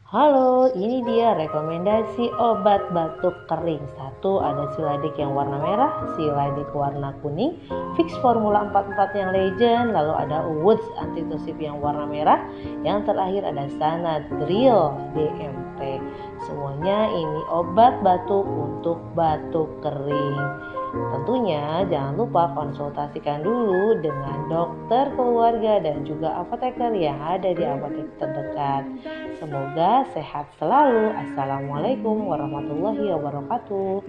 Halo, ini dia rekomendasi obat batuk kering. Satu, ada Siladik yang warna merah, Siladik warna kuning, Fix Formula 44 yang legend, lalu ada Woods Antitusif yang warna merah, yang terakhir ada Sanadril DMP. Semuanya ini obat batuk untuk batuk kering. Tentunya jangan lupa konsultasikan dulu dengan dokter keluarga dan juga apoteker yang ada di apotek terdekat. Semoga sehat selalu. Assalamualaikum warahmatullahi wabarakatuh.